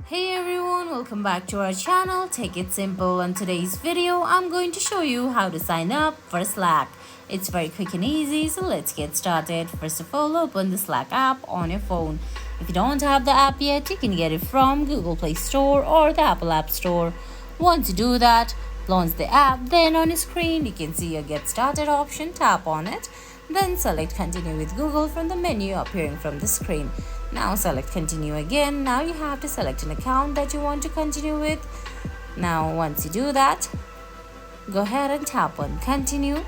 Hey everyone, welcome back to our channel. Take it simple. On today's video, I'm going to show you how to sign up for Slack. It's very quick and easy, so let's get started. First of all, open the Slack app on your phone. If you don't have the app yet, you can get it from Google Play Store or the Apple App Store. Once you do that, launch the app. Then on your screen, you can see a Get Started option. Tap on it. Then select Continue with Google from the menu appearing from the screen. Now select Continue again. Now you have to select an account that you want to continue with. Now once you do that, go ahead and tap on Continue.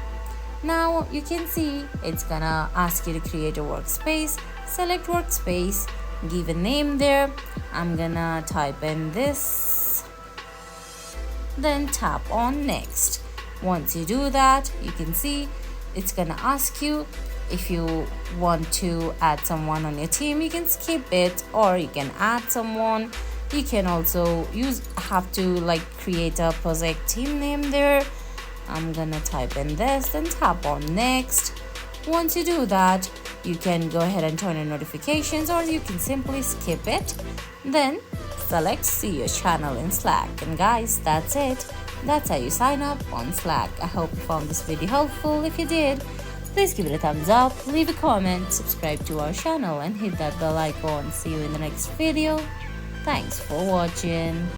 Now you can see it's gonna ask you to create a workspace. Select workspace, give a name there. I'm gonna type in this. Then tap on Next. Once you do that, you can see it's gonna ask you if you want to add someone on your team. You can skip it or you can add someone. You can also have to create a project team name there. I'm gonna type in this, then tap on Next. Once you do that, you can go ahead and turn on notifications, or you can simply skip it. Then select See Your Channel in Slack. And guys, that's it. That's how you sign up on Slack. I hope you found this video helpful. If you did, please give it a thumbs up, leave a comment, subscribe to our channel, and hit that bell icon. See you in the next video. Thanks for watching.